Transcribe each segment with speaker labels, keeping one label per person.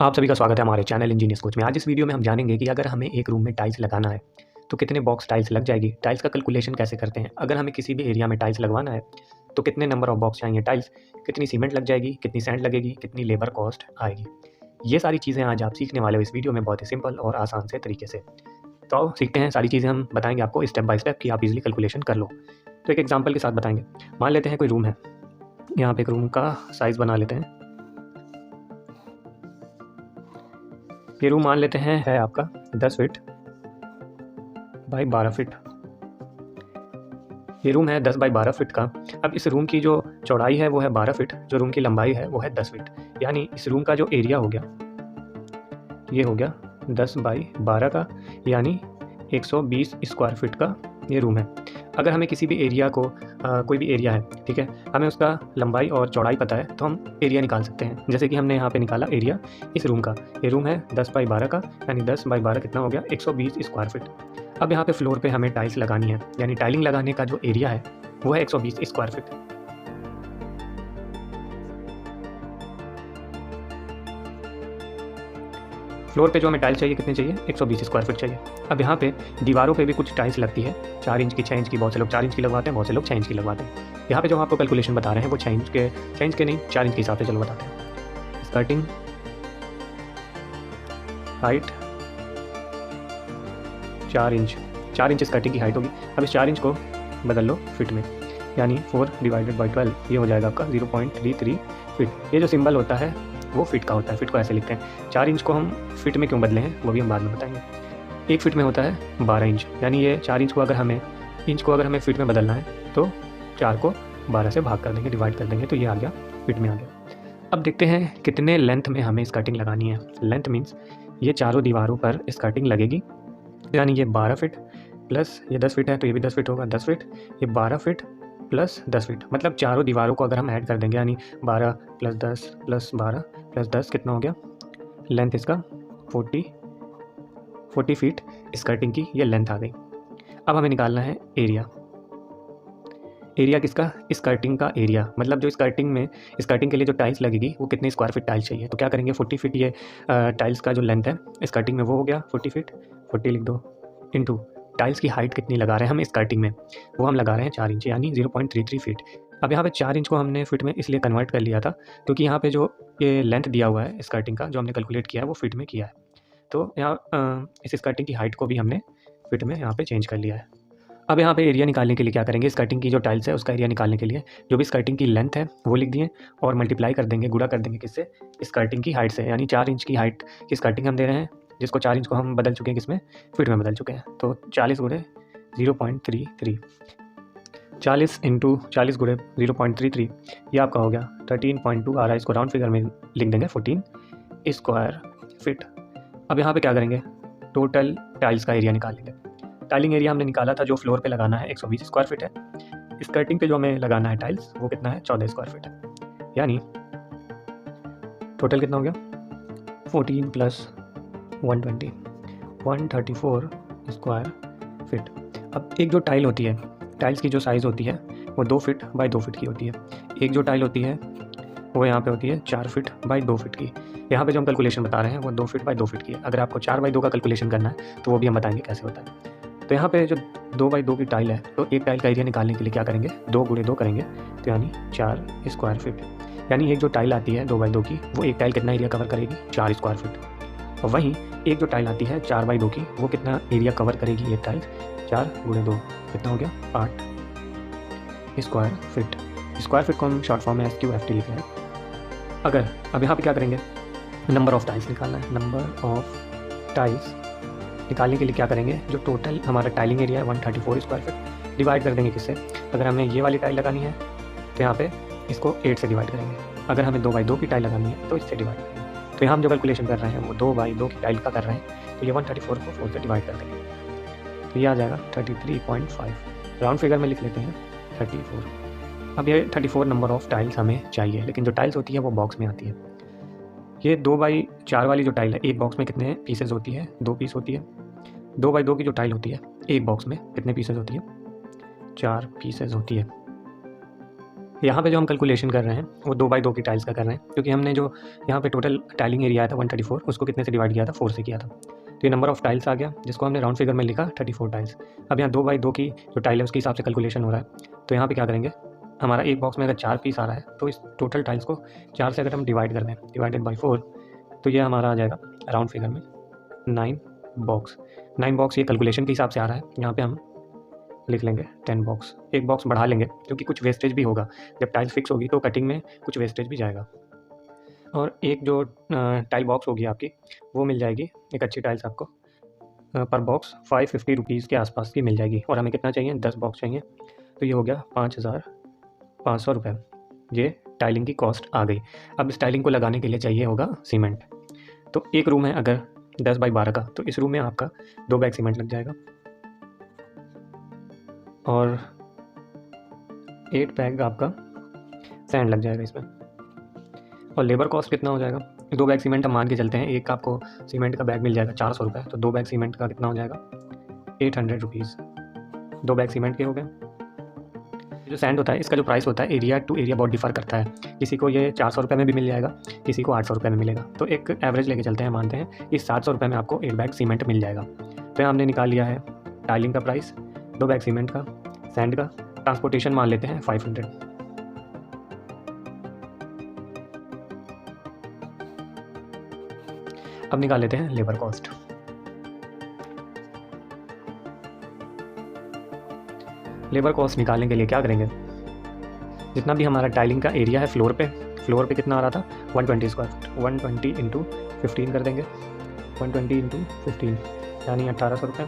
Speaker 1: आप सभी का स्वागत है हमारे चैनल इंजीनियर्स कोच में। आज इस वीडियो में हम जानेंगे कि अगर हमें एक रूम में टाइल्स लगाना है तो कितने बॉक्स टाइल्स लग जाएगी, टाइल्स का कैलकुलेशन कैसे करते हैं, अगर हमें किसी भी एरिया में टाइल्स लगवाना है तो कितने नंबर ऑफ बॉक्स चाहिए टाइल्स, कितनी सीमेंट लग जाएगी, कितनी सैंड लगेगी, कितनी लेबर कॉस्ट आएगी। ये सारी चीज़ें आज आप सीखने वाले हो इस वीडियो में बहुत ही सिंपल और आसान से तरीके से। तो आओ सीखते हैं, सारी चीज़ें हम बताएंगे आपको स्टेप बाय स्टेप कि आप इजीली कैलकुलेशन कर लो। तो एक एग्जाम्पल के साथ बताएंगे। मान लेते हैं कोई रूम है, यहाँ पे एक रूम का साइज़ बना लेते हैं। ये रूम मान लेते हैं है आपका 10 फीट बाई 12 फीट। ये रूम है 10 बाई 12 फीट का। अब इस रूम की जो चौड़ाई है वो है 12 फीट, जो रूम की लंबाई है वो है 10 फीट। यानी इस रूम का जो एरिया हो गया ये हो गया 10 बाई 12 का, यानी 120 स्क्वायर फीट का ये रूम है। अगर हमें किसी भी एरिया को कोई भी एरिया है, ठीक है, हमें उसका लंबाई और चौड़ाई पता है तो हम एरिया निकाल सकते हैं। जैसे कि हमने यहाँ पे निकाला एरिया इस रूम का। ये रूम है 10 बाई 12 का, यानी 10 बाई 12 कितना हो गया 120 स्क्वायर फीट। अब यहाँ पे फ्लोर पे हमें टाइल्स लगानी है, यानी टाइलिंग लगाने का जो एरिया है वो है 120 स्क्वायर फीट। फ्लोर पे जो हमें टाइल्स चाहिए कितनी चाहिए 120 स्क्वायर फीट चाहिए। अब यहाँ पे दीवारों पे भी कुछ टाइल्स लगती है, 4 इंच की, 6 इंच की, बहुत से लोग 4 इंच की लगवाते हैं, बहुत से लोग 6 इंच की लगवाते हैं। यहाँ पे जो हम आपको कैलकुलेशन बता रहे हैं वो 6 इंच के नहीं 4 इंच के हिसाब से चलो बताते हैं। स्कर्टिंग हाइट 4 इंच स्कर्टिंग की हाइट होगी। अब इस 4 इंच को बदल लो फिट में, यानी 4 डिवाइडेड बाई 12, ये हो जाएगा आपका 0.33 फिट। ये जो सिंबल होता है वो फिट का होता है, फिट को ऐसे लिखते हैं। 4 इंच को हम फिट में क्यों बदले हैं वो भी हम बाद में बताएंगे। एक फिट में होता है 12 इंच, यानी ये 4 इंच को अगर हमें फिट में बदलना है तो 4 को 12 से भाग कर देंगे, डिवाइड कर देंगे, तो ये आ गया फिट में आ गया। अब देखते हैं कितने लेंथ में हमें स्कर्टिंग लगानी है। लेंथ मीन्स ये चारों दीवारों पर स्कर्टिंग लगेगी, यानी ये 12 फीट प्लस ये 10 फीट है तो ये भी 10 फीट होगा, 10 फीट, ये 12 फीट प्लस 10 फीट, मतलब चारों दीवारों को अगर हम ऐड कर देंगे, यानी 12 प्लस 10 प्लस 12 प्लस 10 कितना हो गया, लेंथ इसका 40 फीट स्कर्टिंग की ये लेंथ आ गई। अब हमें निकालना है एरिया। एरिया किसका, स्कर्टिंग का एरिया, मतलब जो स्कर्टिंग के लिए जो टाइल्स लगेगी वो कितने स्क्वायर फीट टाइल्स चाहिए। तो क्या करेंगे, 40 फीट ये टाइल्स का जो लेंथ है स्कर्टिंग में वो हो गया 40 फीट, 40 लिख दो, इंटू टाइल्स की हाइट कितनी लगा रहे हैं हम स्कर्टिंग में, वो हम लगा रहे हैं 4 इंच, यानी 0.33 फीट। अब यहाँ पे 4 इंच को हमने फिट में इसलिए कन्वर्ट कर लिया था क्योंकि यहाँ पे जो ये लेंथ दिया हुआ है स्कर्टिंग का जो हमने कैलकुलेट किया है वो फिट में किया है। तो यहाँ इस स्कर्टिंग की हाइट को भी हमने फिट में यहाँ पे चेंज कर लिया है। अब यहाँ पे एरिया निकालने के लिए क्या करेंगे, स्कर्टिंग की जो टाइल्स है उसका एरिया निकालने के लिए जो भी स्कर्टिंग की लेंथ है वो लिख दिए और मल्टीप्लाई कर देंगे, गुणा कर देंगे किससे, स्कर्टिंग की हाइट से। यानी 4 इंच की हाइट की स्कर्टिंग हम दे रहे हैं, जिसको 4 इंच को हम बदल चुके हैं किसमें, फिट में बदल चुके हैं। तो 40 गुणे 0.33, 40 इंटू 40 गुणे 0.33, ये आपका हो गया 13.2 आ रहा है। इसको राउंड फिगर में लिख देंगे 14 स्क्वायर फिट। अब यहाँ पे क्या करेंगे, टोटल टाइल्स का एरिया निकालेंगे। टाइलिंग एरिया हमने निकाला था जो फ्लोर पे लगाना है 120 स्क्वायर फीट है, स्कर्टिंग पे जो हमें लगाना है टाइल्स वो कितना है 14 स्क्वायर फीट है, यानी टोटल कितना हो गया 14 प्लस 120 134 स्क्वायर फीट। अब एक जो टाइल होती है, टाइल्स की जो साइज़ होती है वो 2 फीट बाई 2 फीट की होती है। एक जो टाइल होती है वो यहाँ पे होती है 4 फीट बाई 2 फीट की। यहाँ पे जो हम कैलकुलेशन बता रहे हैं वो 2 फीट बाई 2 फीट की है। अगर आपको 4 बाई 2 का कैलकुलेशन करना है तो वो भी हम बताएंगे कैसे होता है। तो यहाँ पे जो 2 बाई 2 की टाइल है तो एक टाइल का एरिया निकालने के लिए क्या करेंगे, 2 गुणे 2 करेंगे, तो यानी 4 स्क्वायर फीट। यानी एक जो टाइल आती है 2 बाई 2 की वो एक टाइल कितना एरिया कवर करेगी 4 स्क्वायर फीट। और वहीं एक जो टाइल आती है 4 बाई 2 की वो कितना एरिया कवर करेगी, ये टाइल 4 गुणे 2 कितना हो गया 8 स्क्वायर फीट। स्क्वायर फीट को हम शॉर्ट फॉर्म में SQFT लिख रहे हैं। अगर अब यहाँ पे क्या करेंगे, नंबर ऑफ़ टाइल्स निकालना है। नंबर ऑफ़ टाइल्स निकालने के लिए क्या करेंगे, जो टोटल हमारा टाइलिंग एरिया है 134 स्क्वायर फीट, डिवाइड कर देंगे किससे। अगर हमें ये वाली टाइल लगानी है तो यहाँ पे इसको 8 से डिवाइड करेंगे। अगर हमें 2 बाई 2 की टाइल लगानी है तो इससे डिवाइड करेंगे। तो यहाँ हम जो कैलकुलेशन कर रहे हैं वो 2 बाई 2 की टाइल का कर रहे हैं, तो ये 134 को 4 से डिवाइड कर देंगे, तो ये आ जाएगा 33.5। राउंड फिगर में लिख लेते हैं 34। अब ये 34 नंबर ऑफ़ टाइल्स हमें चाहिए, लेकिन जो टाइल्स होती है वो बॉक्स में आती है। ये 2 बाई 4 वाली जो टाइल है एक बॉक्स में कितने पीसेज होती है, 2 पीस होती है। 2 बाई 2 की जो टाइल होती है एक बॉक्स में कितने पीसेज होती है, 4 पीसेज होती है। यहाँ पे जो हम कैलकुलेशन कर रहे हैं वो 2x2 की टाइल्स का कर रहे हैं, क्योंकि हमने जो यहाँ पे टोटल टाइलिंग एरिया आया था 134, उसको कितने से डिवाइड किया था, 4 से किया था। तो ये नंबर ऑफ टाइल्स आ गया, जिसको हमने राउंड फिगर में लिखा 34 टाइल्स। अब यहाँ 2x2 की जो टाइल है उसके हिसाब से कैलकुलेशन हो रहा है। तो यहाँ पे क्या करेंगे, हमारा एक बॉक्स में अगर 4 पीस आ रहा है तो इस टोटल टाइल्स को 4 से अगर हम डिवाइड कर दें, डिवाइडेड बाई 4, तो ये हमारा आ जाएगा राउंड फिगर में 9 बॉक्स। 9 बॉक्स ये कैलकुलेशन के हिसाब से आ रहा है। यहाँ पे हम लिख लेंगे 10 बॉक्स, एक बॉक्स बढ़ा लेंगे क्योंकि कुछ वेस्टेज भी होगा। जब टाइल फिक्स होगी तो कटिंग में कुछ वेस्टेज भी जाएगा। और एक जो टाइल बॉक्स होगी आपकी, वो मिल जाएगी, एक अच्छी टाइल्स आपको पर बॉक्स 550 रुपीज़ के आसपास की मिल जाएगी। और हमें कितना चाहिए, 10 बॉक्स चाहिए, तो ये हो गया 5500 रुपये। ये टाइलिंग की कॉस्ट आ गई। अब इस टाइलिंग को लगाने के लिए चाहिए होगा सीमेंट। तो एक रूम है अगर 10x12 का, तो इस रूम में आपका 2 बैग सीमेंट लग जाएगा और 8 बैग आपका सैंड लग जाएगा इसमें। और लेबर कॉस्ट कितना हो जाएगा, 2 बैग सीमेंट हम मान के चलते हैं, एक आपको सीमेंट का बैग मिल जाएगा 400 रुपये, तो 2 बैग सीमेंट का कितना हो जाएगा, 800 रुपीज़। 2 बैग सीमेंट के हो गए। जो सैंड होता है इसका जो प्राइस होता है एरिया टू एरिया बहुत डिफर करता है। किसी को ये 400 रुपये में भी मिल जाएगा, किसी को 800 रुपये में मिलेगा। तो एक एवरेज लेके चलते हैं, मानते हैं कि 700 रुपये में आपको 8 बैग सीमेंट मिल जाएगा। तो हमने निकाल लिया है टाइलिंग का प्राइस, 2 बैग सीमेंट का, सैंड का, ट्रांसपोर्टेशन मान लेते हैं 500। अब निकाल लेते हैं लेबर कॉस्ट। लेबर कॉस्ट निकालने के लिए क्या करेंगे, जितना भी हमारा टाइलिंग का एरिया है फ्लोर पे कितना आ रहा था, 120 स्क्वायर फुट, 120 इंटू 15 कर देंगे, 120 इंटू 15 यानी 1800 रुपये।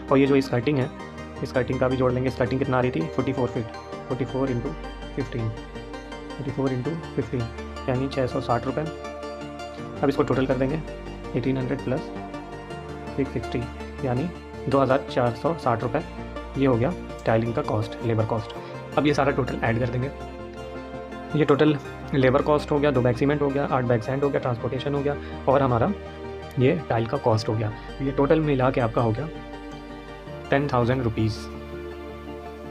Speaker 1: और ये जो स्कर्टिंग है, स्कर्टिंग का भी जोड़ लेंगे। स्कर्टिंग कितना आ रही थी, 44 फीट, 44 इंटू 15, 44 इंटू 15 यानी 660 रुपये। अब इसको टोटल कर देंगे, 1800 प्लस 660 यानी 2460 रुपये। ये हो गया टाइलिंग का कॉस्ट, लेबर कॉस्ट। अब ये सारा टोटल ऐड कर देंगे। ये टोटल लेबर कॉस्ट हो गया, 2 बैग सीमेंट हो गया, 8 बैग सैंड हो गया, ट्रांसपोर्टेशन हो गया और हमारा ये टाइल का कॉस्ट हो गया। ये टोटल मिला के आपका हो गया 10,000 रुपीज़।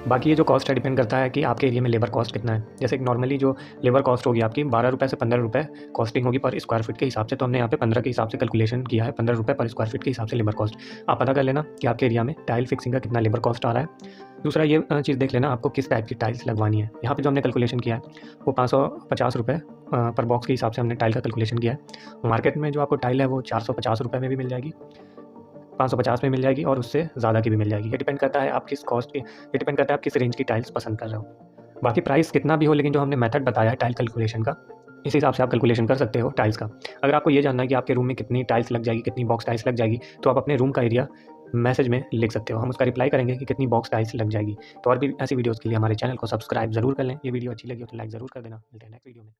Speaker 1: बाकी ये जो कॉस्ट है डिपेंड करता है कि आपके एरिया में लेबर कॉस्ट कितना है। जैसे कि नॉर्मली जो लेबर कॉस्ट होगी आपकी 12 रुपये से 15 रुपये कॉस्टिंग होगी पर स्क्वायर फीट के हिसाब से। तो हमने यहाँ पे 15 के हिसाब से कैलकुलेशन किया है, 15 रुपये पर स्क्वायर फीट के हिसाब से लेबर कॉस्ट। आप पता कर लेना कि आपके एरिया में टाइल फिक्सिंग का कितना लेबर कॉस्ट आ रहा है। दूसरा ये चीज़ देख लेना आपको किस टाइप की टाइल्स लगवानी है। यहाँ पे जो हमने कैलकुलेशन किया है वो 550 रुपये पर बॉक्स के हिसाब से हमने टाइल का कैलकुलेशन किया है। मार्केट में जो आपको टाइल है वो 450 रुपये में भी मिल जाएगी, 550 में मिल जाएगी और उससे ज़्यादा की भी मिल जाएगी। ये डिपेंड करता है आप किस कॉस्ट की, ये डिपेंड करता है आप किस रेंज की टाइल्स पसंद कर रहे हो। बाकी प्राइस कितना भी हो, लेकिन जो हमने मेथड बताया है टाइल कैलकुलेशन का, इस हिसाब से आप कैलकुलेशन कर सकते हो टाइल्स का। अगर आपको ये जानना है कि आपके रूम में कितनी टाइल्स लग जाएगी, कितनी बॉक्स टाइल्स लग जाएगी, तो आप अपने रूम का एरिया मैसेज में लिख सकते हो, हम उसका रिप्लाई करेंगे कि कितनी बॉक्स टाइल्स लग जाएगी। तो और भी ऐसी वीडियोज़ के लिए हमारे चैनल को सब्सक्राइब ज़रूर कर लें। ये वीडियो अच्छी लगी हो तो लाइक ज़रूर कर देना। मिलते हैं नेक्स्ट वीडियो में।